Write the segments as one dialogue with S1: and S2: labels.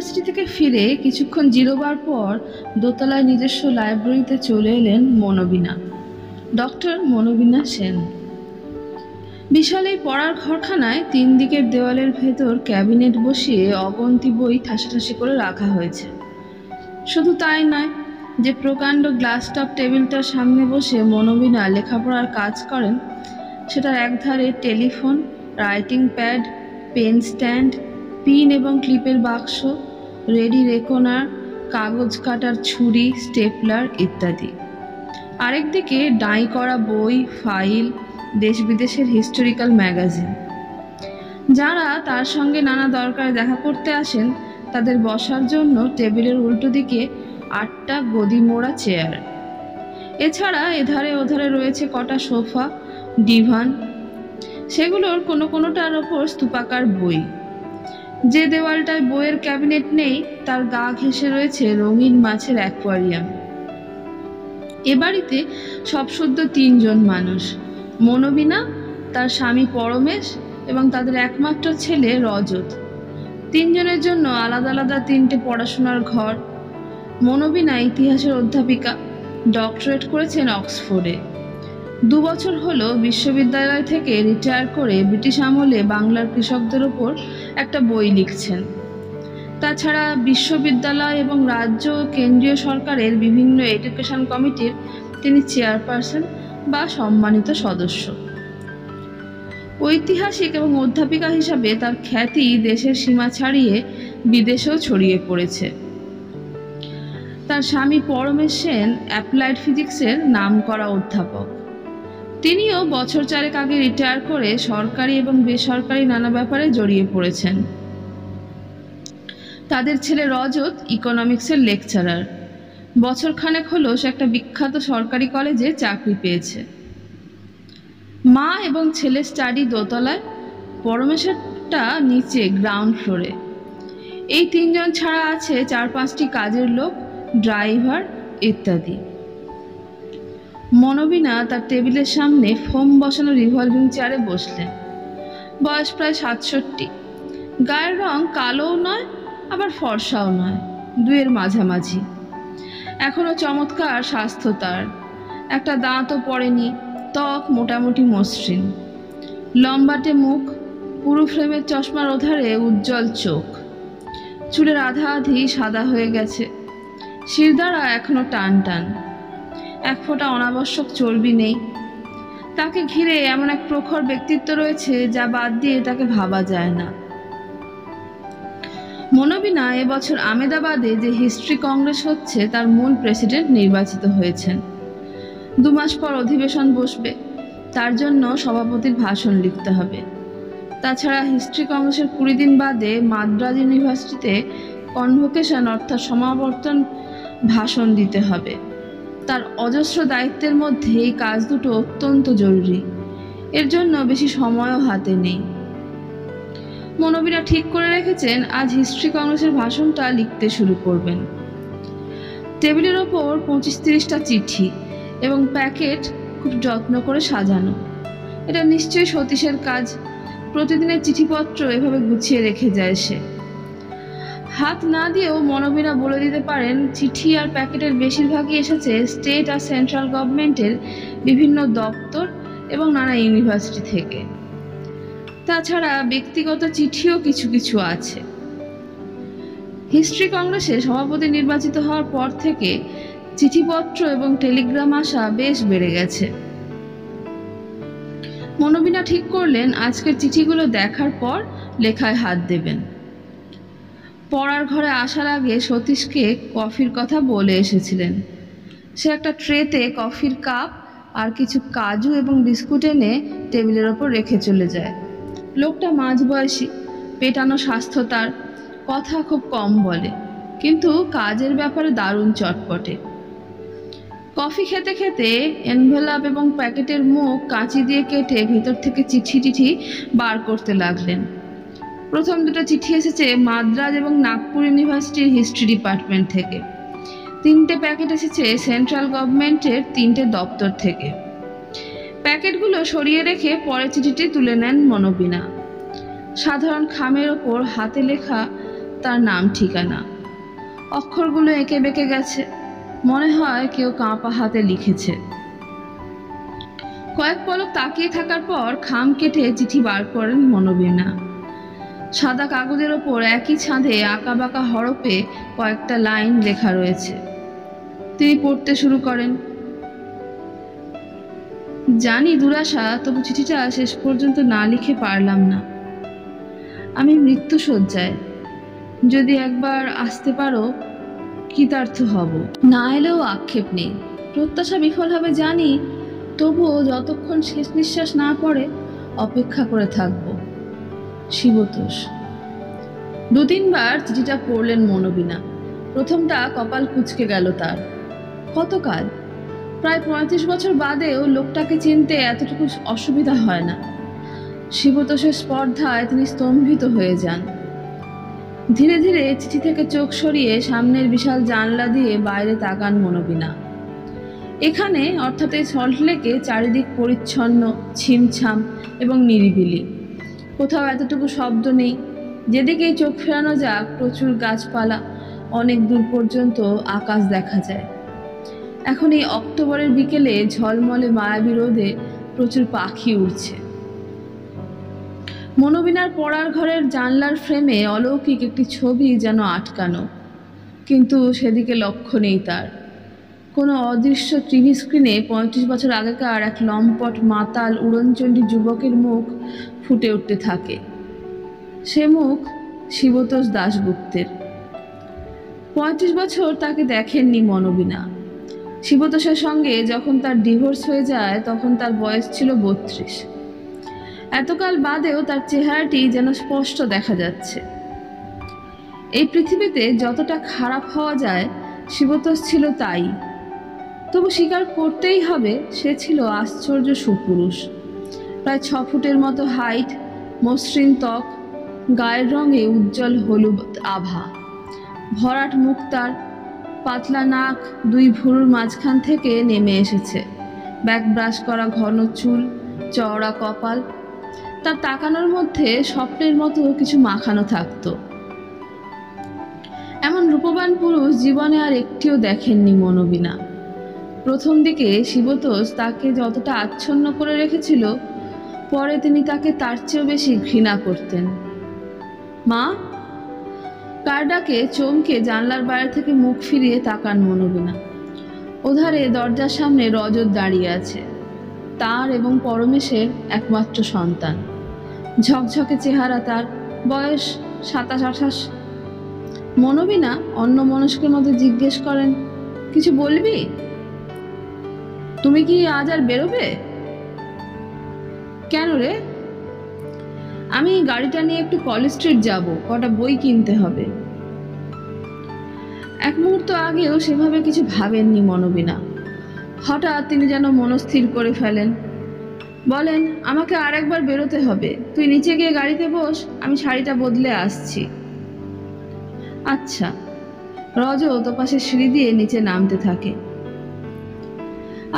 S1: University থেকে ফিরে কিছুক্ষণ জিরোবার পর দোতলায় নিজস্ব লাইব্রেরিতে চলে এলেন মনোবীণা, ডক্টর মনোবীণা সেন। বিশাল এই পড়ার ঘরখানায় 3 দিকের দেওয়ালের ভেতর ক্যাবিনেট বসিয়ে অগন্তি বই ঠাসাঠাসি করে রাখা হয়েছে। শুধু তাই নয়, যে প্রকাণ্ড গ্লাস টপ টেবিলটার সামনে বসে মনোবীণা লেখাপড়ার কাজ করেন, সেটার একধারে telephone, writing pad, pen stand, pin এবং ক্লিপের বাক্স, রেডি রেকনার, কাগজ কাটার ছুরি, স্টেপলার ইত্যাদি। আরেকদিকে ডাই করা বই, ফাইল, দেশ বিদেশের হিস্টোরিক্যাল ম্যাগাজিন। যারা তার সঙ্গে নানা দরকারে দেখা করতে আসেন তাদের বসার জন্য টেবিলের উল্টো দিকে 8টা গদি মোড়া চেয়ার। এছাড়া এধারে ওধারে রয়েছে কটা সোফা, ডিভান। সেগুলোর কোনোটার ওপর স্তূপাকার বই। যে দেওয়ালটায় বইয়ের ক্যাবিনেট নেই তার গা ঘেঁষে রয়েছে রঙিন মাছের অ্যাকোয়ারিয়াম। এ বাড়িতে সবশুদ্ধ 3 জন মানুষ: মনোবীণা, তার স্বামী পরমেশ এবং তাদের একমাত্র ছেলে রজত। 3 জনের জন্য আলাদা আলাদা 3টে পড়াশোনার ঘর। মনোবীণা ইতিহাসের অধ্যাপিকা, ডক্টরেট করেছেন অক্সফোর্ডে। 2 বছর হলো বিশ্ববিদ্যালয় থেকে রিটায়ার করে ব্রিটিশ আমলে বাংলার কৃষকদের ওপর একটা বই লিখছেন। তাছাড়া বিশ্ববিদ্যালয় এবং রাজ্য ও কেন্দ্রীয় সরকারের বিভিন্ন এডুকেশন কমিটির তিনি চেয়ারপারসন বা সম্মানিত সদস্য। ঐতিহাসিক এবং অধ্যাপিকা হিসাবে তার খ্যাতি দেশের সীমা ছাড়িয়ে বিদেশেও ছড়িয়ে পড়েছে। তার স্বামী পরমেশ সেন অ্যাপ্লাইড ফিজিক্সের নামকরা অধ্যাপক। তিনিও বছর 4 আগে রিটায়ার করে সরকারি এবং বেসরকারি নানা ব্যাপারে জড়িয়ে পড়েছেন। তাদের ছেলে রজত ইকোনমিক্সের লেকচারার। বছরখানেক হলো সে একটা বিখ্যাত সরকারি কলেজে চাকরি পেয়েছে। মা এবং ছেলে স্টাডি দোতলায়, পরমেশেরটা নিচে গ্রাউন্ড ফ্লোরে। এই 3 জন ছাড়া আছে 4-5টি কাজের লোক, ড্রাইভার ইত্যাদি। মনোবীণা তার টেবিলের সামনে ফোম বসানো রিভলভিং চেয়ারে বসলেন। বয়স প্রায় 67। গায়ের রং কালোও নয় আবার ফর্সাও নয়, দুয়ের মাঝামাঝি। এখনো চমৎকার স্বাস্থ্য তার। একটা দাঁতও পড়েনি, ত্বক মোটামুটি মসৃণ, লম্বাটে মুখ, পুরু ফ্রেমের চশমার ওধারে উজ্জ্বল চোখ। চুলের আধা আধি সাদা হয়ে গেছে, শিরদাঁড়া এখনো টান টান। 1 ফোঁটা অনাবশ্যক চর্বি নেই। তাকে ঘিরে এমন এক প্রখর ব্যক্তিত্ব রয়েছে যা বাদ দিয়ে তাকে ভাবা যায় না। মনোবীণা এবছর আমেদাবাদে যে হিস্ট্রি কংগ্রেস হচ্ছে তার মূল প্রেসিডেন্ট নির্বাচিত হয়েছেন। 2 মাস পর অধিবেশন বসবে, তার জন্য সভাপতির ভাষণ লিখতে হবে। তাছাড়া হিস্ট্রি কংগ্রেসের 20 দিন বাদে মাদ্রাজ ইউনিভার্সিটিতে কনভোকেশন অর্থাৎ সমাবর্তন ভাষণ দিতে হবে। তার অজস্র দায়িত্বের মধ্যে এই কাজ দুটো অত্যন্ত জরুরি। এর জন্য বেশি সময়ও হাতে নেই। মনোবীণা ঠিক করে রেখেছেন আজ হিস্ট্রি কংগ্রেসের ভাষণটা লিখতে শুরু করবেন। টেবিলের ওপর 25-30টা চিঠি এবং প্যাকেট খুব যত্ন করে সাজানো। এটা নিশ্চয়ই সতীশের কাজ। প্রতিদিনের চিঠিপত্র এভাবে গুছিয়ে রেখে যায় সে। হাত না দিয়েও মনোবীণা বলে দিতে পারেন চিঠি আর প্যাকেটের বেশিরভাগই এসেছে স্টেট আর সেন্ট্রাল গভর্নমেন্টের বিভিন্ন দপ্তর এবং নানা ইউনিভার্সিটি থেকে। তাছাড়া ব্যক্তিগত চিঠিও কিছু কিছু আছে। হিস্ট্রি কংগ্রেসে সভাপতি নির্বাচিত হওয়ার পর থেকে চিঠিপত্র এবং টেলিগ্রাম আসা বেশ বেড়ে গেছে। মনোবীণা ঠিক করলেন আজকের চিঠিগুলো দেখার পর লেখায় হাত দেবেন। পড়ার ঘরে আসার আগে সতীশকে কফির কথা বলে এসেছিলেন। সে একটা ট্রেতে কফির কাপ আর কিছু কাজু এবং বিস্কুট এনে টেবিলের ওপর রেখে চলে যায়। লোকটা মাঝবয়সী, পেটানো স্বাস্থ্য তার, কথা খুব কম বলে, কিন্তু কাজের ব্যাপারে দারুণ চটপটে। কফি খেতে খেতে এনভেলপ এবং প্যাকেটের মুখ কাঁচি দিয়ে কেটে ভেতর থেকে চিঠি বার করতে লাগলেন। প্রথম 2টা চিঠি এসেছে মাদ্রাজ এবং নাগপুর ইউনিভার্সিটির হিস্ট্রি ডিপার্টমেন্ট থেকে। 3টে প্যাকেট এসেছে সেন্ট্রাল গভর্নমেন্টের 3টে দপ্তর থেকে। প্যাকেটগুলো সরিয়ে রেখে পরের চিঠিটি তুলে নেন মনোবীণা। সাধারণ খামের ওপর হাতে লেখা তার নাম ঠিকানা। অক্ষরগুলো এঁকে বেঁকে গেছে, মনে হয় কেউ কাঁপা হাতে লিখেছে। কয়েক পলক তাকিয়ে থাকার পর খাম কেটে চিঠি বার করেন মনোবীণা। সাদা কাগজের ওপর একই ছাঁদে আঁকাবাঁকা হরফে কয়েকটা লাইন লেখা রয়েছে। তিনি পড়তে শুরু করেন। জানি দুরাশা, তবু চিঠিটা শেষ পর্যন্ত না লিখে পারলাম না। আমি মৃত্যুশয্যায়, যদি একবার আসতে পারো কৃতার্থ হব। না এলেও আক্ষেপ নেই, প্রত্যাশা বিফল হবে জানি, তবুও যতক্ষণ শেষ নিঃশ্বাস না পড়ে অপেক্ষা করে থাকব। শিবতোষ। 2-3 বার চিঠিটা পড়লেন মনোবীণা। প্রথমটা কপাল কুঁচকে গেল তার। কতকাল, প্রায় 35 বছর বাদেও লোকটাকে চিনতে এতটুকু অসুবিধা হয় না। শিবতোষের স্পর্ধায় তিনি স্তম্ভিত হয়ে যান। ধীরে ধীরে চিঠি থেকে চোখ সরিয়ে সামনের বিশাল জানলা দিয়ে বাইরে তাকান মনোবীণা। এখানে, অর্থাৎ এই সল্টলেকে, চারিদিক পরিচ্ছন্ন, ছিমছাম এবং নিরিবিলি। কোথাও এতটুকু শব্দ নেই। যেদিকেই চোখ ফেরানো যাক প্রচুর গাছপালা, অনেক দূর পর্যন্ত আকাশ দেখা যায়। এখন এই অক্টোবরের বিকেলে ঝলমলে মায়াবী রোদে প্রচুর পাখি উড়ছে। মনোবীণার পড়ার ঘরের জানলার ফ্রেমে অলৌকিক একটি ছবি যেন আটকানো, কিন্তু সেদিকে লক্ষ্য নেই তার। কোনো অদৃশ্য টিভি স্ক্রিনে 35 বছর আগেকার এক লম্পট মাতাল উড়নচণ্ডী যুবকের মুখ ফুটে উঠতে থাকে। সে মুখ শিবতোষ দাশগুপ্তের। 35 বছর তাকে দেখেননি মনোবীণা। শিবতোষের সঙ্গে যখন তার ডিভোর্স হয়ে যায় তখন তার বয়স ছিল 32। এতকাল বাদেও তার চেহারাটি যেন স্পষ্ট দেখা যাচ্ছে। এই পৃথিবীতে যতটা খারাপ হওয়া যায় শিবতোষ ছিল তাই। তবু স্বীকার করতেই হবে, সে ছিল আশ্চর্য সুপুরুষ। প্রায় 6 ফুটের মতো হাইট, মসৃণ ত্বক, গায়ের রঙে উজ্জ্বল হলুদ আভা, ভরাট মুখ তার, পাতলা নাক 2 ভুরুর মাঝখান থেকে নেমে এসেছে, ব্যাক ব্রাশ করা ঘন চুল, চওড়া কপাল। তার তাকানোর মধ্যে স্বপ্নের মতো কিছু মাখানো থাকতো। এমন রূপবান পুরুষ জীবনে আর একটিও দেখেননি মনোবীণা। প্রথম দিকে শিবতোষ তাকে যতটা আচ্ছন্ন করে রেখেছিল, পরে তিনি তাকে তার চেয়েও বেশি ঘৃণা করতেন। মা! কার ডাকে চমকে জানলার বাইরে থেকে মুখ ফিরিয়ে তাকান মনোবীণা। ওধারে দরজার সামনে রজত দাঁড়িয়ে আছে, তার এবং পরমেশের একমাত্র সন্তান। ঝকঝকে চেহারা তার, বয়স 27-28। মনোবীণা অন্যমনস্কের মতো জিজ্ঞেস করেন, কিছু বলবি? তুমি কি আজ আর বেরোবে? কেন রে? আমি গাড়িটা নিয়ে একটু কলেজ স্ট্রিট যাব, কটা বই কিনতে হবে। এক মুহূর্ত আগেও সেভাবে কিছু ভাবেননি মনোবীণা। হঠাৎ তিনি যেন মনস্থির করে ফেলেন। বলেন, আমাকে আরেকবার বেরোতে হবে, তুই নিচে গিয়ে গাড়িতে বস, আমি শাড়িটা বদলে আসছি। আচ্ছা। রজত পাশে সিঁড়ি দিয়ে নিচে নামতে থাকে।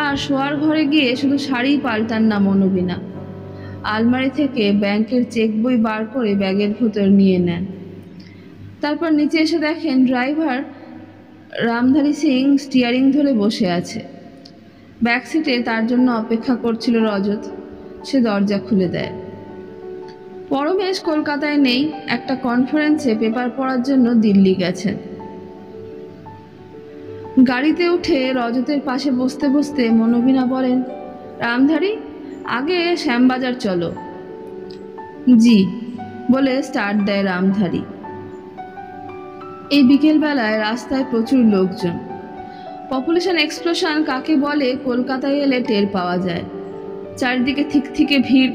S1: আর শোয়ার ঘরে গিয়ে শুধু শাড়ি পাল্টান না মনোবীণা, আলমারি থেকে ব্যাংকের চেক বই বার করে ব্যাগের ভেতর নিয়ে নেন। তারপর নিচে এসে দেখেন ড্রাইভার রামধারী সিং স্টিয়ারিং ধরে বসে আছে। ব্যাক সিটে তার জন্য অপেক্ষা করছিল রজত। সে দরজা খুলে দেয়। পরমেশ কলকাতায় নেই, একটা কনফারেন্সে পেপার পড়ার জন্য দিল্লি গেছেন। গাড়িতে উঠে রজতের পাশে বসতে বসতে মনোবীণা বলেন, রামধারী, আগে শ্যামবাজার চলো। জি বলে স্টার্ট দেয় রামধারী। এই বিকেলবেলায় রাস্তায় প্রচুর লোকজন। পপুলেশন এক্সপ্লোশন কাকে বলে কলকাতায় এলে টের পাওয়া যায়। চারিদিকে থিকথিকে ভিড়।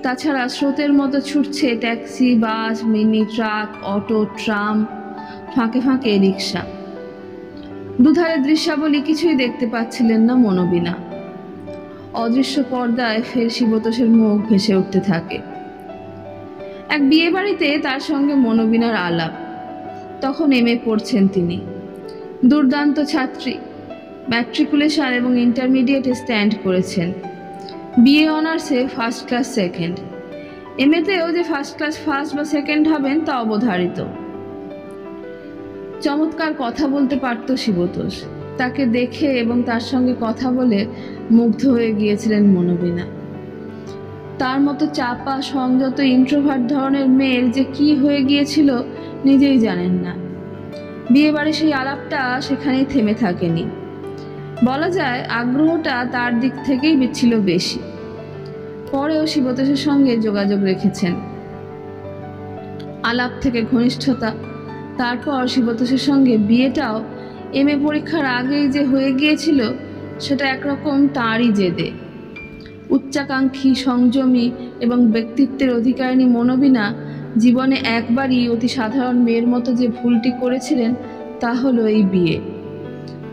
S1: তাছাড়া স্রোতের মতো ছুটছে ট্যাক্সি, বাস, মিনি ট্রাক, অটো, ট্রাম, ফাঁকে ফাঁকে রিক্সা। দুধারে দৃশ্যাবলী কিছুই দেখতে পাচ্ছিলেন না মনোবীণা। অদৃশ্য পর্দায় ফের শিবতোষের মুখ ভেসে উঠতে থাকে। এক বিয়ে বাড়িতে তার সঙ্গে মনোবীণার আলাপ। তখন এমএ পড়ছেন তিনি। দুর্দান্ত ছাত্রী, ম্যাট্রিকুলেশন এবং ইন্টারমিডিয়েটে স্ট্যান্ড করেছেন। বিএ অনার্সে ফার্স্ট ক্লাস সেকেন্ড। এমএতেও যে ফার্স্ট ক্লাস ফার্স্ট বা সেকেন্ড হবেন তা অবধারিত। চমৎকার কথা বলতে পারত শিবতোষ। তাকে দেখে এবং তার সঙ্গে কথা বলে মুগ্ধ হয়ে গিয়েছিলেন মনোবিনা। তার মতো চাপা সংযত ইন্ট্রোভার্ট ধরনের মেয়ের যে কি হয়ে গিয়েছিল নিজেই জানেন না। বিয়েবাড়ি সেই আলাপটা সেখানেই থেমে থাকেনি। বলা যায় আগ্রহটা তার দিক থেকেই ছিল বেশি। পরেও শিবতোষের সঙ্গে যোগাযোগ রেখেছেন। আলাপ থেকে ঘনিষ্ঠতা, তারপর শিবতোষের সঙ্গে বিয়েটাও MA পরীক্ষার আগেই যে হয়ে গিয়েছিল সেটা একরকম তাঁরই জেদে। উচ্চাকাঙ্ক্ষী, সংযমী এবং ব্যক্তিত্বের অধিকারিণী মনোবিনা জীবনে একবারই অতি সাধারণ মেয়ের মতো যে ভুলটি করেছিলেন তা হলো এই বিয়ে।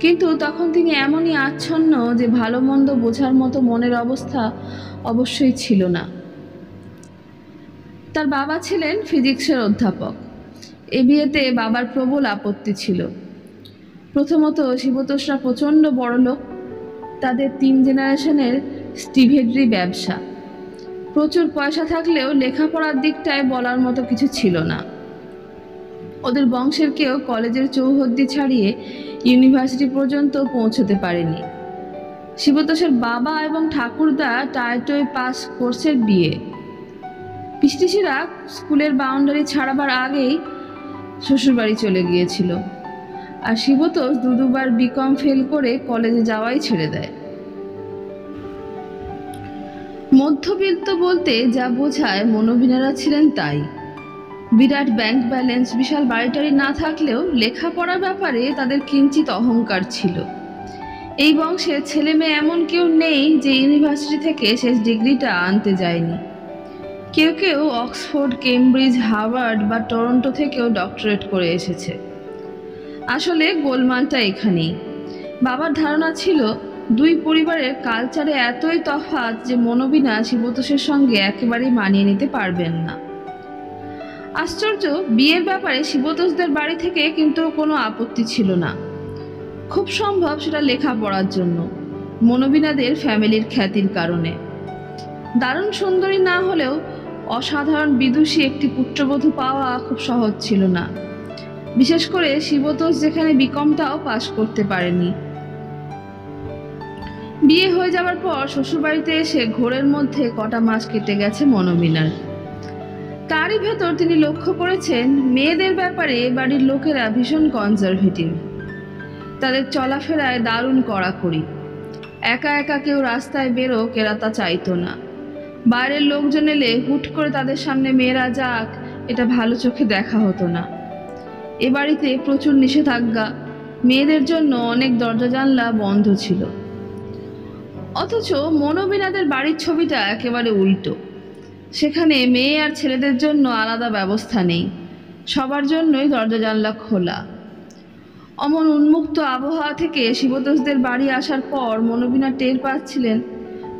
S1: কিন্তু তখন তিনি এমনই আচ্ছন্ন যে ভালো মন্দ বোঝার মতো মনের অবস্থা অবশ্যই ছিল না। তার বাবা ছিলেন ফিজিক্সের অধ্যাপক। এ বিয়েতে বাবার প্রবল আপত্তি ছিল। প্রথমত শিবতোষরা প্রচণ্ড বড়লোক। তাদের 3 জেনারেশনের স্টিভেডরি ব্যবসা। প্রচুর পয়সা থাকলেও লেখাপড়ার দিকটায় বলার মতো কিছু ছিল না। ওদের বংশের কেউ কলেজের চৌহদ্দি ছাড়িয়ে ইউনিভার্সিটি পর্যন্ত পৌঁছতে পারেনি। শিবতোষের বাবা এবং ঠাকুরদা টাইটোয় পাস কোর্সের বিয়ে। পিসিরা স্কুলের বাউন্ডারি ছাড়াবার আগেই শ্বশুরবাড়ি চলে গিয়েছিল, আর শিবতোষ দুবার BCom ফেল করে কলেজে যাওয়াই ছেড়ে দেয়। মধ্যবিত্ত বলতে যা বোঝায় মনোবিনারা ছিলেন তাই। বিরাট ব্যাংক ব্যালেন্স, বিশাল বাড়িটারি না থাকলেও লেখাপড়ার ব্যাপারে তাদের কিঞ্চিত অহংকার ছিল। এই বংশের ছেলে মেয়ে এমন কেউ নেই যে ইউনিভার্সিটি থেকে শেষ ডিগ্রিটা আনতে যায়নি। কেউ কেউ অক্সফোর্ড, কেমব্রিজ, হার্ভার্ড বা টরন্টো থেকেও ডক্টরেট করে এসেছে। আসলে গোলমালটা এখানেই। বাবার ধারণা ছিল 2 পরিবারের কালচারে এতই তফাৎ যে মনোবিনা শিবতোষের সঙ্গে একেবারেই মানিয়ে নিতে পারবেন না। আশ্চর্য, বিয়ের ব্যাপারে শিবতোষদের বাড়ি থেকে কিন্তু কোনো আপত্তি ছিল না। খুব সম্ভব সেটা লেখাপড়ার জন্য, মনোবিনাদের ফ্যামিলির খ্যাতির কারণে। দারুণ সুন্দরী না হলেও অসাধারণ বিদুষী একটি পুত্রবধূ পাওয়া খুব সহজ ছিল না। বিশেষ করে শিবতোষ যেখানে BComটাও পাশ করতে পারেনি। বিয়ে হয়ে যাবার পর শ্বশুরবাড়িতে এসে ঘোরের মধ্যে কটা মাস কেটে গেছে মনোবিনার। তারই ভেতর তিনি লক্ষ্য করেছেন মেয়েদের ব্যাপারে বাড়ির লোকেরা ভীষণ কনজারভেটিভ। তাদের চলাফেরায় দারুণ কড়াকড়ি। একা একা কেউ রাস্তায় বেরোক এরা তা চাইতো না। বাইরের লোকজন এলে হুট করে তাদের সামনে মেয়েরা যাক এটা ভালো চোখে দেখা হতো না। এ বাড়িতে প্রচুর নিষেধাজ্ঞা। মেয়েদের জন্য অনেক দরজা জানলা বন্ধ ছিল। অথচ মনোবিনাদের বাড়ির ছবিটা একেবারে উল্টো। সেখানে মেয়ে আর ছেলেদের জন্য আলাদা ব্যবস্থা নেই, সবার জন্যই দরজা জানলা খোলা। অমন উন্মুক্ত আবহাওয়া থেকে শিবতোষদের বাড়ি আসার পর মনোবিনা টের পাচ্ছিলেন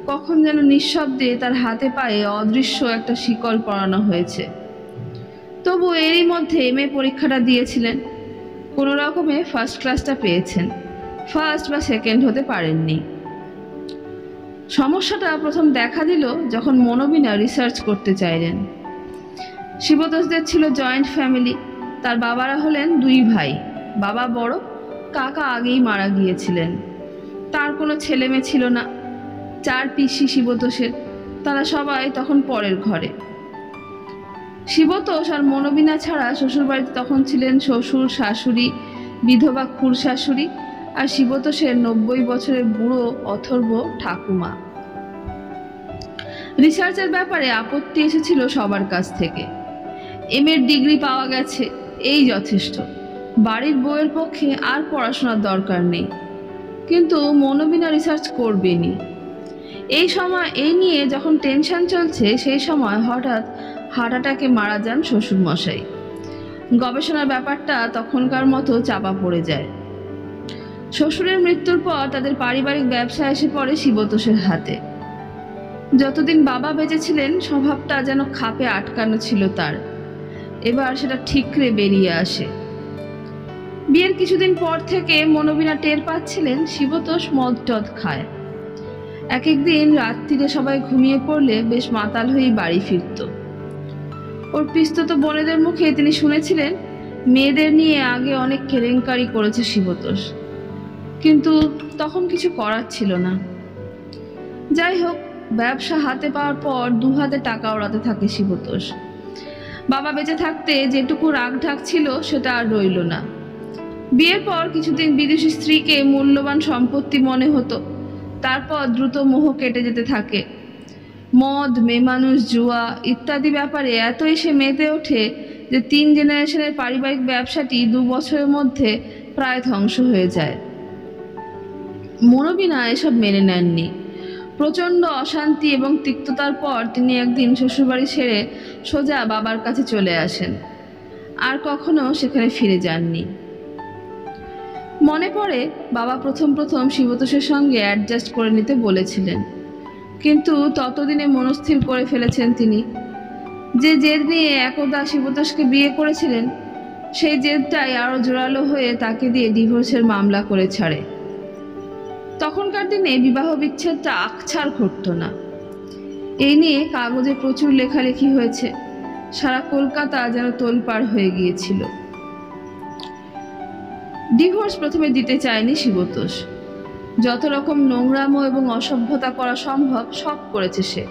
S1: কখন যেন নিঃশব্দে তার হাতে পায়ে অদৃশ্য একটা শিকল পরানো হয়েছে। তবু এরই মধ্যে MA পরীক্ষাটা দিয়েছিলেন। কোনো রকমে ফার্স্ট ক্লাসটা পেয়েছেন, ফার্স্ট বা সেকেন্ড হতে পারেননি। সমস্যাটা প্রথম দেখা দিল যখন মনোবিনা রিসার্চ করতে চাইলেন। শিবতোষদের ছিল জয়েন্ট ফ্যামিলি। তার বাবারা হলেন 2 ভাই। বাবা বড়, কাকা আগেই মারা গিয়েছিলেন। তার কোনো ছেলে মেয়ে ছিল না। 4 পিসি শিবতোষের, তারা সবাই তখন পরের ঘরে। শিবতোষ আর মনোবিনা ছাড়া শ্বশুরবাড়িতে তখন ছিলেন শ্বশুর, শাশুড়ি, বিধবা খুড় শাশুড়ি আর শিবতোষের 90 বছরের বুড়ো অথর্ব ঠাকুমা। রিসার্চের ব্যাপারে আপত্তি এসেছিল সবার কাছ থেকে। MA ডিগ্রি পাওয়া গেছে, এই যথেষ্ট। বাড়ির বউয়ের পক্ষে আর পড়াশোনার দরকার নেই। কিন্তু মনোবিনা রিসার্চ করবেনি। এই নিয়ে যখন টেনশন চলছে সেই সময় হঠাৎ হার্ট অ্যাটাকে মারা যান শ্বশুরমশাই। গবেষণার ব্যাপারটা তখনকার মতো চাপা পড়ে যায়। শ্বশুরের মৃত্যুর পর তাদের পারিবারিক ব্যবসা এসে পড়ে শিবতোষের হাতে। যতদিন বাবা বেঁচে ছিলেন স্বভাবটা যেন খাপে আটকানো ছিল তার। এবার সেটা ঠিকরে বেরিয়ে আসে। বিয়ের কিছুদিন পর থেকে মনোবিনা টের পাচ্ছিলেন শিবতোষ মদ টদ খায়। এক একদিন রাত্রিরে সবাই ঘুমিয়ে পড়লে বেশ মাতাল হয়েই বাড়ি ফিরত। ওর পিস্তত বোনেদের মুখে তিনি শুনেছিলেন মেয়েদের নিয়ে আগে অনেক কেলেঙ্কারি করেছে শিবতোষ, কিন্তু তখন কিছু করার ছিল না। যাই হোক, ব্যবসা হাতে পাওয়ার পর দু হাতে টাকা ওড়াতে থাকে শিবতোষ। বাবা বেঁচে থাকতে যেটুকু রাগঢাক ছিল সেটা আর রইল না। বিয়ের পর কিছুদিন বিদেশি স্ত্রীকে মূল্যবান সম্পত্তি মনে হতো, তারপর দ্রুত মোহ কেটে যেতে থাকে। মদ, মেয়ে মানুষ, জুয়া ইত্যাদি ব্যাপারে এতই সে মেতে ওঠে যে 3 জেনারেশনের পারিবারিক ব্যবসাটি 2 বছরের মধ্যে প্রায় ধ্বংস হয়ে যায়। মনোবিনা এসব মেনে নেননি। প্রচণ্ড অশান্তি এবং তিক্ততার পর তিনি একদিন শ্বশুরবাড়ি ছেড়ে সোজা বাবার কাছে চলে আসেন। আর কখনো সেখানে ফিরে যাননি। মনে পড়ে বাবা প্রথম শিবতোষের সঙ্গে অ্যাডজাস্ট করে নিতে বলেছিলেন, কিন্তু ততদিনে মনস্থির করে ফেলেছেন তিনি যে জেদ নিয়ে একদা শিবতোষকে বিয়ে করেছিলেন, সেই জেদটাই আরও জোরালো হয়ে তাকে দিয়ে ডিভোর্সের মামলা করে ছাড়ে। তখনকার দিনে বিবাহ বিচ্ছেদটা আকছার ঘটত না। এই নিয়ে কাগজে প্রচুর লেখালেখি হয়েছে, সারা কলকাতা যেন তোলপাড় হয়ে গিয়েছিল। ডিভোর্স প্রথমে দিতে চায়নি শিবতোষ। যত রকম নোংরামো এবং অসভ্যতা করা সম্ভব সব করেছে সে।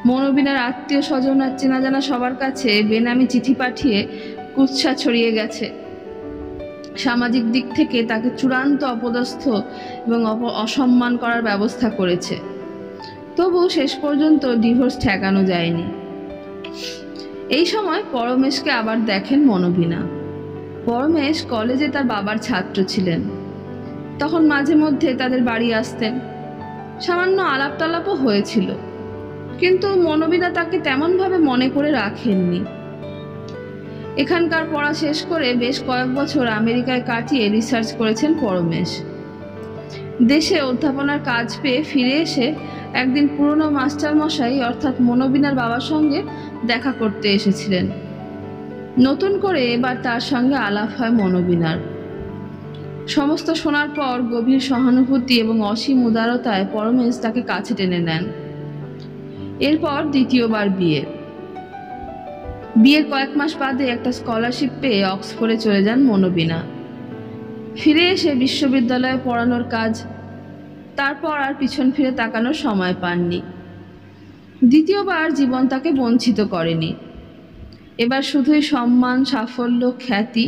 S1: মনোবিনার আত্মীয় স্বজন আর চেনা জানা সবার কাছে বেনামি চিঠি পাঠিয়ে কুৎসা ছড়িয়ে গেছে। সামাজিক দিক থেকে তাকে চূড়ান্ত অপদস্থ এবং অসম্মান করার ব্যবস্থা করেছে। তবু শেষ পর্যন্ত ডিভোর্স ঠেকানো যায়নি। এই সময় পরমেশকে আবার দেখেন মনোবিনা। পরমেশ কলেজে তার বাবার ছাত্র ছিলেন। তখন মাঝে মধ্যে তাদের বাড়ি আসতেন। সামান্য আলাপ টালাপও হয়েছিল, কিন্তু মনোবিনা তাকে তেমনভাবে মনে করে রাখেননি। এখানকার পড়া শেষ করে বেশ কয়েক বছর আমেরিকায় কাটিয়ে রিসার্চ করেছেন পরমেশ। দেশে অধ্যাপনার কাজ পেয়ে ফিরে এসে একদিন পুরনো মাস্টারমশাই অর্থাৎ মনোবিনার বাবার সঙ্গে দেখা করতে এসেছিলেন। নতুন করে এবার তার সঙ্গে আলাপ হয় মনোবিনার। সমস্ত শোনার পর গভীর সহানুভূতি এবং অসীম উদারতায় পরমেশ তাকে কাছে টেনে নেন। এরপর দ্বিতীয়বার বিয়ের কয়েক মাস বাদে একটা স্কলারশিপ পেয়ে অক্সফোর্ডে চলে যান মনোবিনা। ফিরে এসে বিশ্ববিদ্যালয়ে পড়ানোর কাজ। তারপর আর পিছন ফিরে তাকানোর সময় পাননি। দ্বিতীয়বার জীবন তাকে বঞ্চিত করেনি। এবার শুধুই সম্মান, সাফল্য, খ্যাতি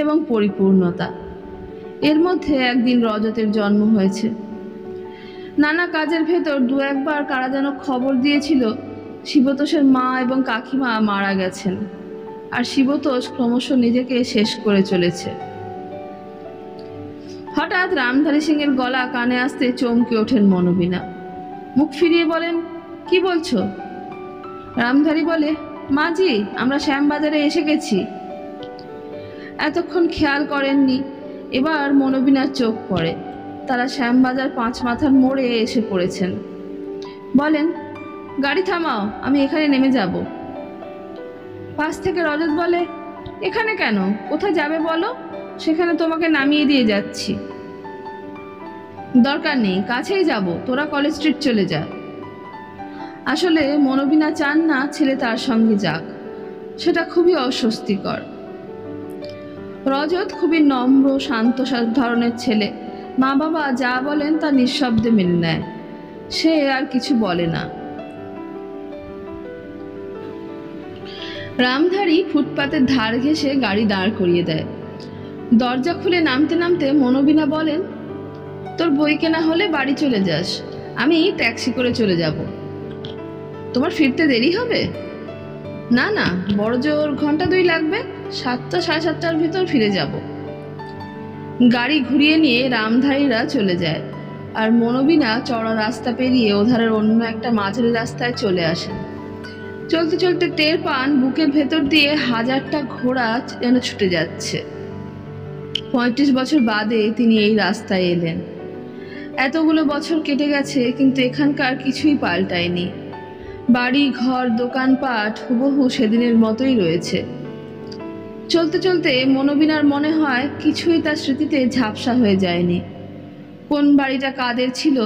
S1: এবং পরিপূর্ণতা। এর মধ্যে একদিন রজতের জন্ম হয়েছে। নানা কাজের ভেতর 2-1বার কারা যেন খবর দিয়েছিল শিবতোষের মা এবং কাকিমা মারা গেছেন, আর শিবতোষ ক্রমশ নিজেকে শেষ করে চলেছে। হঠাৎ রামধারী সিংয়ের গলা কানে আসতে চমকে ওঠেন মনোবিনা। মুখ ফিরিয়ে বলেন, কি বলছো? রামধারী বলে, মাজি, আমরা শ্যামবাজারে এসে গেছি। এতক্ষণ খেয়াল করেননি। এবার মনোবিনার চোখ পড়ে। তারা শ্যামবাজার 5 মাথার মোড়ে এসে পড়েছেন। বলেন, গাড়ি থামাও, আমি এখানে নেমে যাব। পাশ থেকে রজত বলে, এখানে কেন? কোথায় যাবে বলো, সেখানে তোমাকে নামিয়ে দিয়ে যাচ্ছি। দরকার নেই, কাছেই যাব, তোরা কলেজ স্ট্রিট চলে যা। আসলে মনোবিনা চান না ছেলে তার সঙ্গে যাক, সেটা খুবই অস্বস্তিকর। রজত খুবই নম্র, শান্ত ধরনের ছেলে। মা বাবা যা বলেন তা নিঃশব্দে মেনে নেয়। সে আর কিছু বলে না। রামধারী ফুটপাতের ধার ঘেঁষে গাড়ি দাঁড় করিয়ে দেয়। দরজা খুলে নামতে নামতে মনোবিনা বলেন, তোর বই কেনা হলে বাড়ি চলে যাস, আমি ট্যাক্সি করে চলে যাব। তোমার ফিরতে দেরি হবে? না না, বড় জোর ঘন্টা 2 লাগবে। 7টা, 7:30টার ভিতর ফিরে যাব। গাড়ি ঘুরিয়ে নিয়ে রামধারীরা চলে যায়, আর মনোবিনা চড়া রাস্তা পেরিয়ে ওধারের অন্য একটা মাঝারি রাস্তায় চলে আসেন। চলতে চলতে টের পান বুকের ভেতর দিয়ে 1000টা ঘোড়া যেন ছুটে যাচ্ছে। 35 বছর বাদে তিনি এই রাস্তায় এলেন। এতগুলো বছর কেটে গেছে, কিন্তু এখানকার কিছুই পাল্টায়নি। বাড়ি, ঘর, দোকানপাট হুবহু সেদিনের মতোই রয়েছে। চলতে চলতে মনোবিনার মনে হয় কিছুই তার স্মৃতিতে ঝাপসা হয়ে যায়নি। কোন বাড়িটা কাদের ছিল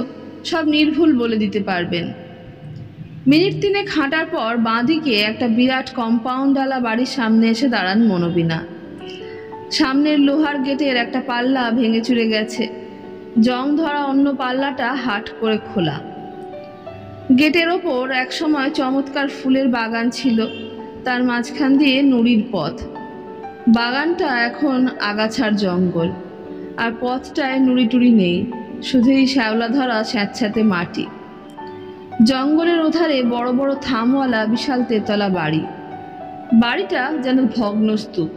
S1: সব নির্ভুল বলে দিতে পারবেন। মিনিট 3 হাঁটার পর বাঁদিকে একটা বিরাট কম্পাউন্ডওয়ালা বাড়ির সামনে এসে দাঁড়ান মনোবিনা। সামনের লোহার গেটের একটা পাল্লা ভেঙে চুরে গেছে, জং ধরা অন্য পাল্লাটা হাট করে খোলা। গেটের ওপর একসময় চমৎকার ফুলের বাগান ছিল, তার মাঝখান দিয়ে নুড়ির পথ। বাগানটা এখন আগাছার জঙ্গল, আর পথটায় নুড়ি টুড়ি নেই, শুধুই শ্যাওলা ধরা স্যাঁতস্যাঁতে মাটি। জঙ্গলের ওধারে বড় বড় থামওয়ালা বিশাল তেতলা বাড়ি। বাড়িটা যেন ভগ্নস্তূপ,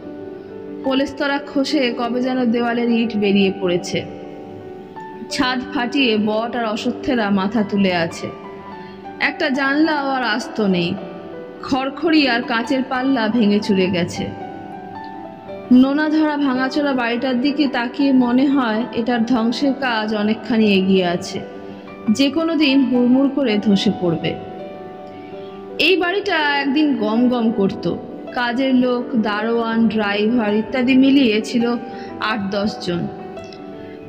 S1: পলেস্তরা খসে কবে যেন দেওয়ালের ইট বেরিয়ে পড়েছে। ছাদ ফাটিয়ে বট আর অশ্বত্থেরা মাথা তুলে আছে। একটা জানলাও আর আস্ত নেই, খড়খড়ি আর কাঁচের পাল্লা ভেঙে চুরে গেছে। নোনা ধরা ভাঙাচোরা বাড়িটার দিকে তাকিয়ে মনে হয় এটার ধ্বংসের কাজ অনেকখানি এগিয়ে আছে, যে কোনো দিন হুড়মুড় করে ধসে পড়বে। এই বাড়িটা একদিন গম গম করত, কাজের লোক, দারোয়ান, ড্রাইভার ইত্যাদি মিলিয়ে ছিল 8-10 জন।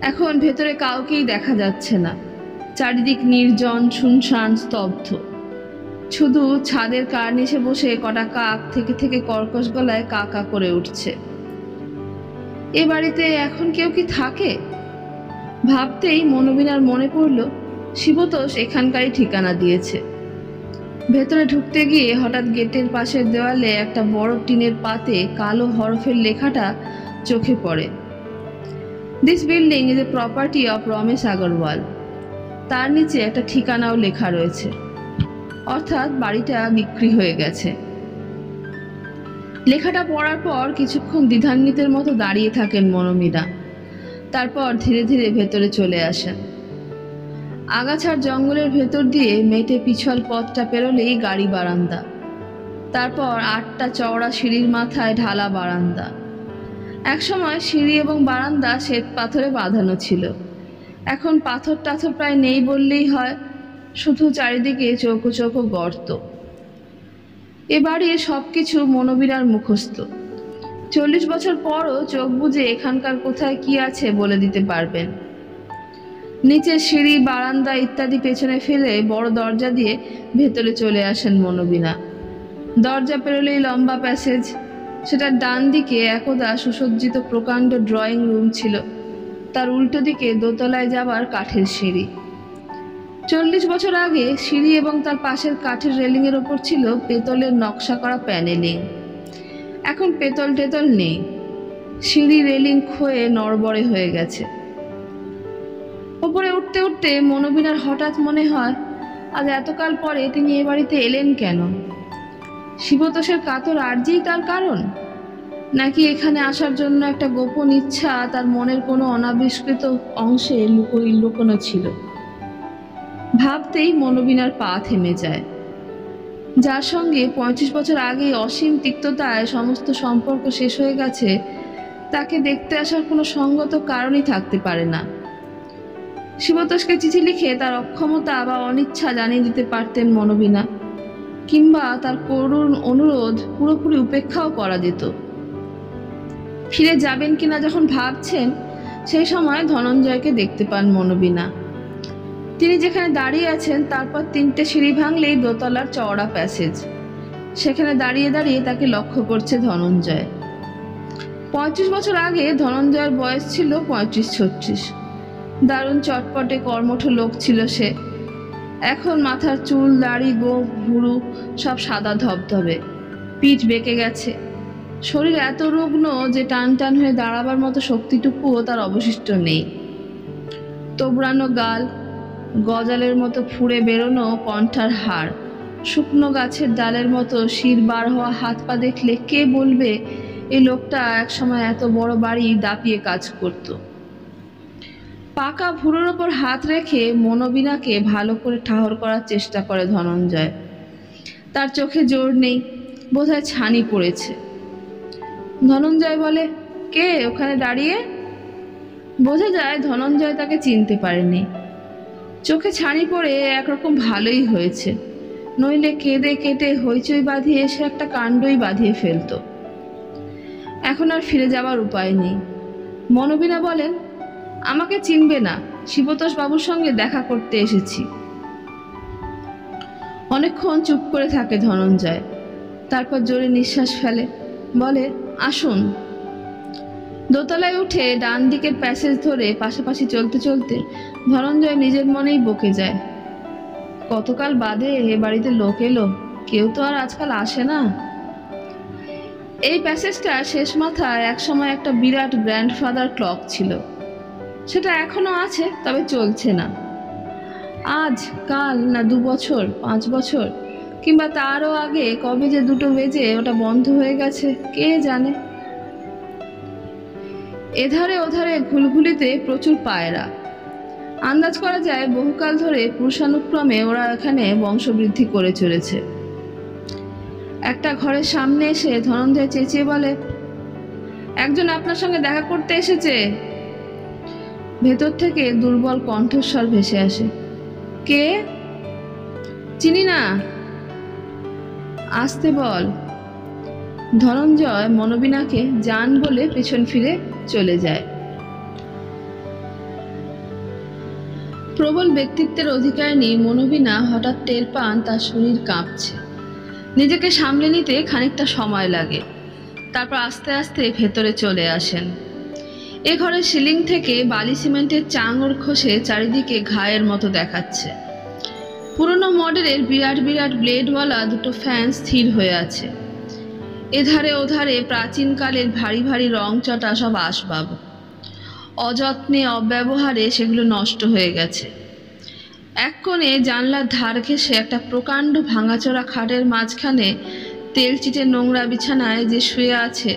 S1: এখন ভেতরে কাউকেই দেখা যাচ্ছে না, চারিদিক নির্জন, শুনশান, স্তব্ধ। শুধু ছাদের কার্নিশে বসে কটা কাক থেকে থেকে কর্কশ গলায় কা কা করে উঠছে। এ বাড়িতে এখন কেউ কি থাকে? ভাবতেই মনোবিনার মনে পড়ল শিবতোষ এখানকারই ঠিকানা দিয়েছে। ভেতরে ঢুকতে গিয়ে হঠাৎ গেটের পাশের দেওয়ালে একটা বড় টিনের পাতে কালো হরফের লেখাটা চোখে পড়ে। This building is a property of Ramesh Agarwal. তার নিচে একটা ঠিকানাও লেখা রয়েছে, অর্থাৎ বাড়িটা বিক্রি হয়ে গেছে। লেখাটা পড়ার পর কিছুক্ষণ দ্বিধান্বিতের মতো দাঁড়িয়ে থাকেন মনোমীরা, তারপর ধীরে ধীরে ভেতরে চলে আসেন। আগাছার জঙ্গলের ভেতর দিয়ে মেটে পিছল পথটা পেরোলেই গাড়ি বারান্দা, তারপর 8টা চওড়া সিঁড়ির মাথায় ঢালা বারান্দা। একসময় সিঁড়ি এবং বারান্দা শ্বেত পাথরে বাঁধানো ছিল, এখন পাথর টাথর প্রায় নেই বললেই হয়, শুধু চারিদিকে চৌকো চৌকো গর্ত। এ বাড়ির সব কিছু মনোবীরার মুখস্থ। 40 বছর পরও চোখ বুজে এখানকার কোথায় কি আছে বলে দিতে পারবেন। নিচে সিঁড়ি, বারান্দা ইত্যাদি পেছনে ফেলে বড় দরজা দিয়ে ভেতরে চলে আসেন মনোবিনা। দরজা পেরোলেই লম্বা প্যাসেজ, সেটার ডান দিকে একদা সুসজ্জিত প্রকাণ্ড ড্রয়িং রুম ছিল, তার উল্টো দিকে দোতলায় যাবার কাঠের সিঁড়ি। 40 বছর আগে সিঁড়ি এবং তার পাশের কাঠের রেলিংয়ের ওপর ছিল পেতলের নকশা করা প্যানেলিং। এখন পেতল টেতল নেই, সিঁড়ি রেলিং ক্ষয়ে নড়বড়ে হয়ে গেছে। ওপরে উঠতে উঠতে মনোবিনার হঠাৎ মনে হয় আজ এতকাল পরে তিনি এ বাড়িতে এলেন কেন? শিবতোষের কাতর আর্জিই তার কারণ, নাকি এখানে আসার জন্য একটা গোপন ইচ্ছা তার মনের কোনো অনাবিষ্কৃত অংশে লুকোনো ছিল? ভাবতেই মনোবিনার পা থেমে যায়। যার সঙ্গে 35 বছর আগে অসীম তিক্ততায় সমস্ত সম্পর্ক শেষ হয়ে গেছে, তাকে দেখতে আসার কোনো সঙ্গত কারণই থাকতে পারে না। শিবতোষকে চিঠি লিখে তার অক্ষমতা বা অনিচ্ছা জানিয়ে দিতে পারতেন মনোবিনা, কিংবা তার করুণ অনুরোধ পুরোপুরি উপেক্ষাও করা যেত। ফিরে যাবেন কিনা যখন ভাবছেন, সেই সময় ধনঞ্জয়কে দেখতে পান মনোবিনা। তিনি যেখানে দাঁড়িয়ে আছেন তারপর 3টে সিঁড়ি ভাঙলেই দোতলার চওড়া প্যাসেজ, সেখানে দাঁড়িয়ে দাঁড়িয়ে তাকে লক্ষ্য করছে ধনঞ্জয়। 35 বছর আগে ধনঞ্জয়ের বয়স ছিল 35-36। দারুণ চটপটে কর্মঠ লোক ছিল সে। এখন মাথার চুল, দাড়ি, গোঁফ, ভুরু সব সাদা ধবধবে, পিঠ বেঁকে গেছে, শরীর এত রুগ্ন যে টান টান হয়ে দাঁড়াবার মতো শক্তিটুকুও তার অবশিষ্ট নেই। তোবড়ানো গাল, গজালের মতো ফুঁড়ে বেরোনো কণ্ঠার হাড়, শুকনো গাছের ডালের মতো শির বার হওয়া হাত পা দেখলে কে বলবে এই লোকটা একসময় এত বড় বাড়ি দাপিয়ে কাজ করত। পাকা ভুরুর ওপর হাত রেখে মনোবিনাকে ভালো করে ঠাহর করার চেষ্টা করে ধনঞ্জয়। তার চোখে জোর নেই, বোধহয় ছানি পড়েছে। ধনঞ্জয় বলে, কে ওখানে দাঁড়িয়ে? বোঝা যায় ধনঞ্জয় তাকে চিনতে পারেনি। চোখে ছানি পড়ে একরকম ভালোই হয়েছে, নইলে কেঁদে কেটে হইচই বাঁধিয়ে সে একটা কাণ্ডই বাঁধিয়ে ফেলত। এখন আর ফিরে যাবার উপায় নেই। মনোবিনা বলেন, আমাকে চিনবে না, শিবতোষ বাবুর সঙ্গে দেখা করতে এসেছি। অনেকক্ষণ চুপ করে থাকে ধনঞ্জয়, তারপর জোরে নিঃশ্বাস ফেলে, বলে, আসুন। দোতলায় উঠে ডান দিকের প্যাসেজ ধরে পাশাপাশি চলতে চলতে ধনঞ্জয় নিজের মনেই বকে যায়, কতকাল বাদে এ বাড়িতে লোক এলো, কেউ তো আর আজকাল আসে না। এই প্যাসেজটা শেষ মাথায় একসময় একটা বিরাট গ্র্যান্ডফাদার ক্লক ছিল, সেটা এখনো আছে, তবে চলছে না। আজ কাল না 2 বছর 5 বছর কিংবা তারও আগে কবে যে 2টো বেজে ওটা বন্ধ হয়ে গেছে কে জানে। এধারে ওধারে ঘুলঘুলিতে প্রচুর পায়রা, আন্দাজ করা যায় বহুকাল ধরে পুরুষানুক্রমে ওরা এখানে বংশবৃদ্ধি করে চলেছে। একটা ঘরের সামনে এসে ধনঞ্জয় চেঁচিয়ে বলে, একজন আপনার সঙ্গে দেখা করতে এসেছে। ভেতর থেকে দুর্বল কণ্ঠস্বর ভেসে আসে, কে? চিনি না, আসতে বল। ধনঞ্জয় মনোবীণাকে যান বলে পেছন ফিরে চলে যায়। প্রবল ব্যক্তিত্বের অধিকারিণী মনোবীণা হঠাৎ টের পান তার শরীর কাঁপছে। নিজেকে সামলে নিতে খানিকটা সময় লাগে, তারপর আস্তে আস্তে ভেতরে চলে আসেন। এ ঘরের সিলিং থেকে বালি সিমেন্টের চাঙড় খসে চারিদিকে ঘায়ের মতো দেখাচ্ছে। পুরনো মডেলের বিরাট বিরাট ব্লেডওয়ালা 2টো ফ্যান স্থির হয়ে আছে। এধারে ওধারে প্রাচীনকালের ভারী ভারী রংচটা সব আসবাব, অযত্নে অব্যবহারে সেগুলো নষ্ট হয়ে গেছে। এক কোণে জানলার ধার ঘেঁষে একটা প্রকাণ্ড ভাঙাচোরা খাটের মাঝখানে তেলচিটে নোংরা বিছানায় যে শুয়ে আছে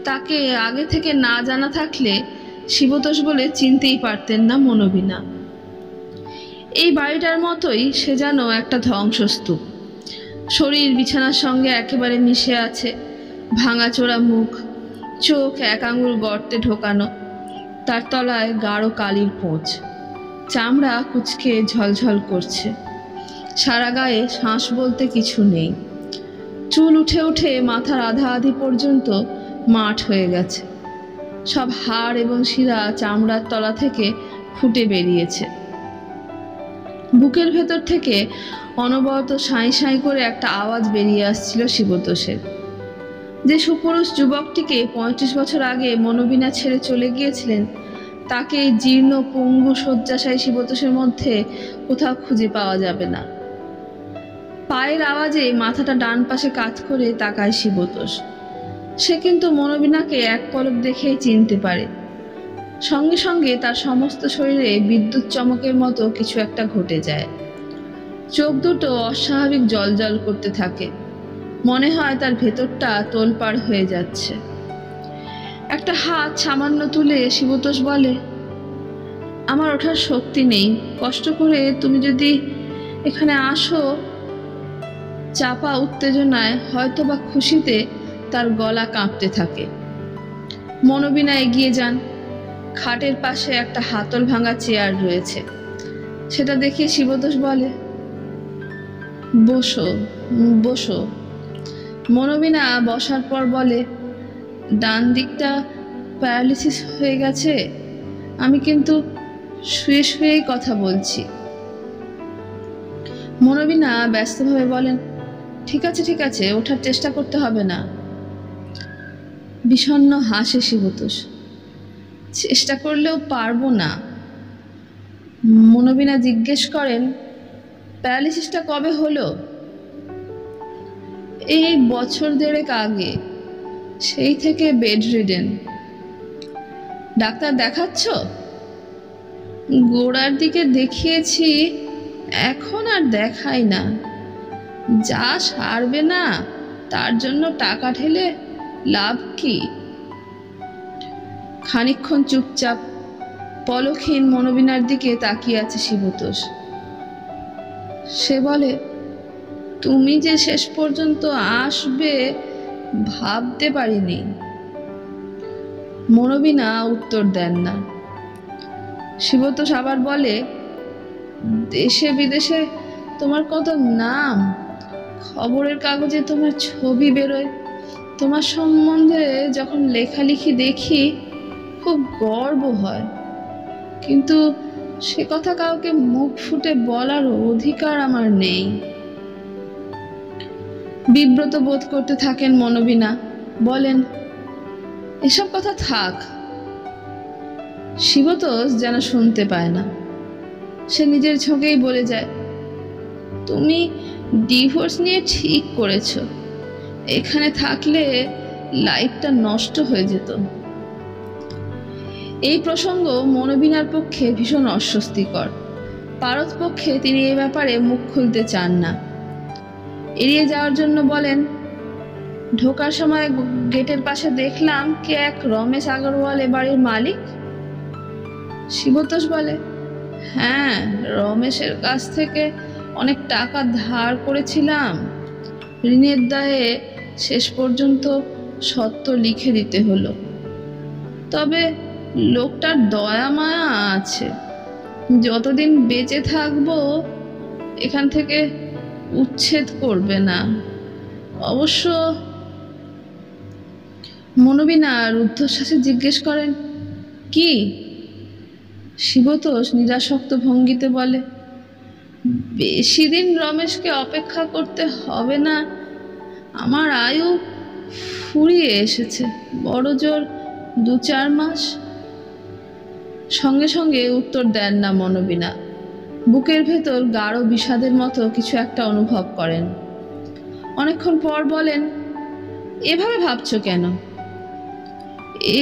S1: তাকে আগে থেকে না জানা থাকলে শিবতোষ বলে চিনতেই পারতেন না মনোবীণা। এই বাড়িটার মতোই সে যেন একটা ধ্বংসস্তূপ, শরীর বিছানার সঙ্গে একেবারে মিশে আছে, ভাঙাচোরা মুখ, চোখ 1 আঙুল গর্তে ঢোকানো, তার তলায় গাঢ় কালির পোঁচ, চামড়া কুচকে ঝলঝল করছে, সারা গায়ে শ্বাস বলতে কিছু নেই, চুল উঠে উঠে মাথার আধা আধি পর্যন্ত মাঠ হয়ে গেছে, সব হাড় এবং শিরা চামড়ার তলা থেকে ফুটে বেরিয়েছে। বুকের ভেতর থেকে অনবরত সাঁই সাঁই করে একটা আওয়াজ বেরিয়ে আসছিল শিবতোষের। যে সুপুরুষ যুবকটিকে 35 বছর আগে মনোবীণা ছেড়ে চলে গিয়েছিলেন তাকে এই জীর্ণ পঙ্গু শয্যাশায়ী শিবতোষের মধ্যে কোথাও খুঁজে পাওয়া যাবে না। পায়ের আওয়াজে মাথাটা ডান পাশে কাত করে তাকায় শিবতোষ। সে কিন্তু মনোবীণাকে এক পলক দেখেই চিনতে পারে। সঙ্গে সঙ্গে তার সমস্ত শরীরে বিদ্যুৎ চমকের মতো কিছু একটা ঘটে যায়। চোখ দুটো অস্বাভাবিক জ্বলজ্বল করতে থাকে, মনে হয় তার ভেতরটা তোলপাড় হয়ে যাচ্ছে। একটা হাত সামান্য তুলে শিবতোষ বলে, আমার ওঠার শক্তি নেই, কষ্ট করে তুমি যদি এখানে আসো। চাপা উত্তেজনায় হয়তো বা খুশিতে তার গলা কাঁপতে থাকে। মনোবীণা এগিয়ে যান। খাটের পাশে একটা হাতল ভাঙা চেয়ার রয়েছে, সেটা দেখে শিবতোষ বলে, বসো বসো। মনোবীণা বসার পর বলে, ডান দিকটা প্যারালিসিস হয়ে গেছে, আমি কিন্তু শুয়ে শুয়েই কথা বলছি। মনোবীণা ব্যস্তভাবে বলেন, ঠিক আছে ঠিক আছে, ওঠার চেষ্টা করতে হবে না। বিষণ্ণ হাসে শিবতোষ, চেষ্টা করলেও পারবো না। মনোবীণা জিজ্ঞেস করেন, প্যারালিসিসটা কবে হলো? এই 1.5 বছর আগে, সেই থেকে বেডরিডেন। ডাক্তার দেখাচ্ছ? গোড়ার দিকে দেখিয়েছি, এখন আর দেখাই না। যা সারবে না তার জন্য টাকা ঢেলে লাভ কি? খানিকক্ষণ চুপচাপ পলকহীন মনোবীণার দিকে তাকিয়ে আছে শিবতোষ। সে বলে, তুমি যে শেষ পর্যন্ত আসবে ভাবতে পারিনি। মনোবীণা উত্তর দেন না। শিবতোষ আবার বলে, দেশে বিদেশে তোমার কত নাম, খবরের কাগজে তোমার ছবি বেরোয়, তোমার সম্বন্ধে যখন লেখালেখি দেখি খুব গর্ব হয়, কিন্তু সে কথা কাউকে মুখ ফুটে বলার অধিকার আমার নেই। বিব্রত বোধ করতে থাকেন মনোবীণা, বলেন, এসব কথা থাক, শিবতোষ যেন শুনতে পায় না। সে নিজের ঝোঁকেই বলে যায়, তুমি ডিভোর্স নিয়ে ঠিক করেছ। এখানে থাকলে লাইফটা নষ্ট হয়ে যেত। এই প্রসঙ্গ মনোবিনার পক্ষে ভীষণ অস্বস্তিকর। পারদ পক্ষে তিনি এ ব্যাপারে মুখ খুলতে চান না। এড়িয়ে যাওয়ার জন্য বলেন, ঢোকার সময় গেটের পাশে দেখলাম কে এক রমেশ আগরওয়াল এ বাড়ির মালিক। শিবতোষ বলে, হ্যাঁ, রমেশের কাছ থেকে অনেক টাকা ধার করেছিলাম। ঋণের দায়ে শেষ পর্যন্ত সত্য লিখে দিতে হলো। তবে লোকটার দয়া মায়া আছে। যতদিন বেঁচে থাকবো এখান থেকে উচ্ছেদ করবে না। অবশ্য মনোবিনা রুদ্ধশ্বাসে জিজ্ঞেস করেন, কি? শিবতোষ নিরাসক্ত ভঙ্গিতে বলে, বেশি দিন রমেশকে অপেক্ষা করতে হবে না। আমার আয়ু ফুরিয়ে এসেছে, বড় জোর 2-4 মাস। সঙ্গে সঙ্গে উত্তর দেন না মনোবিনা। বুকের ভেতর গাঢ় বিষাদের মতো কিছু একটা অনুভব করেন। অনেকক্ষণ পর বলেন, এভাবে ভাবছো কেন?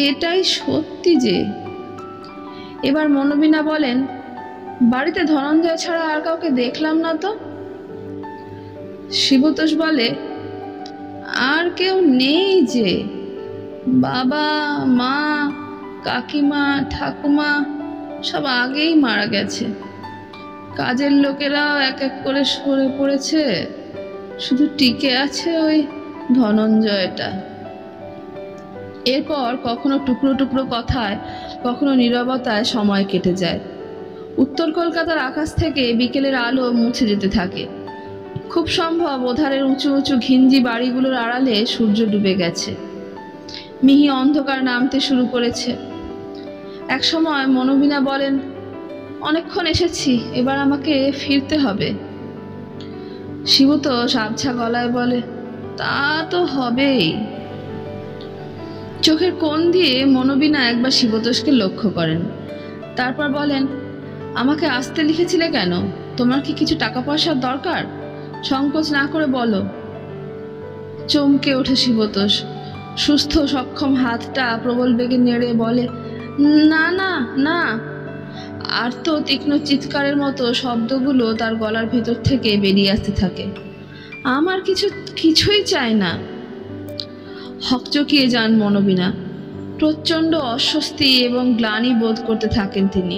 S1: এটাই সত্যি যে। এবার মনোবিনা বলেন, বাড়িতে ধনঞ্জয় ছাড়া আর কাউকে দেখলাম না তো। শিবতোষ বলে, আর কেউ নেই যে। বাবা, মা, কাকিমা, ঠাকুমা সব আগেই মারা গেছে। কাজের লোকেরাও এক এক করে সরে পড়েছে। শুধু টিকে আছে ওই ধনঞ্জয়টা। এরপর কখনো টুকরো টুকরো কথায়, কখনো নীরবতায় সময় কেটে যায়। উত্তর কলকাতার আকাশ থেকে বিকেলের আলো মুছে যেতে থাকে। খুব সম্ভব ওধারের উঁচু উঁচু ঘিঞ্জি বাড়িগুলোর আড়ালে সূর্য ডুবে গেছে। মিহি অন্ধকার নামতে শুরু করেছে। এক সময় মনোবিনা বলেন, অনেকক্ষণ এসেছি, এবার আমাকে ফিরতে হবে। শিবতোষ আবছা গলায় বলে, তা তো হবেই। চোখের কোণ দিয়ে মনোবিনা একবার শিবতোষকে লক্ষ্য করেন। তারপর বলেন, আমাকে আসতে লিখেছিলে কেন? তোমার কি কিছু টাকা পয়সার দরকার? সংকোচ না করে বলো। চমকে ওঠে শিবতোষ। সুস্থ সক্ষম হাতটা প্রবল বেগে নেড়ে বলে, না না না। আর তো তীক্ষ্ণ চিৎকারের মতো শব্দগুলো তার গলার ভেতর থেকে বেরিয়ে আসতে থাকে। আমার কিছুই চাই না। হকচকিয়ে যান মনোবিনা। প্রচণ্ড অস্বস্তি এবং গ্লানি বোধ করতে থাকেন তিনি।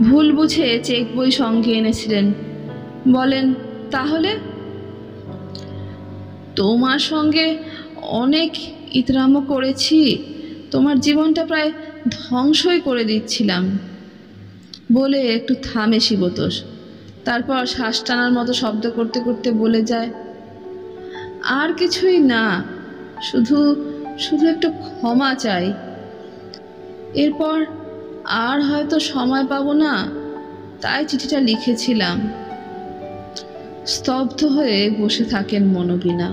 S1: ভুল বুঝে চেক বই সঙ্গে এনেছিলেন। বলেন, তাহলে? তোমার সঙ্গে অনেক ইতরামো করেছি, তোমার জীবনটা প্রায় ধ্বংসই করে দিচ্ছিলাম। বলে একটু থামে শিবতোষ। তারপর শ্বাস টানার মতো শব্দ করতে করতে বলে যায়, আর কিছুই না, শুধু একটু ক্ষমা চাই। এরপর আর হয়তো সময় পাবো না, তাই চিঠিটা লিখেছিলাম। স্তব্ধ হয়ে বসে থাকেন মনোবিনা।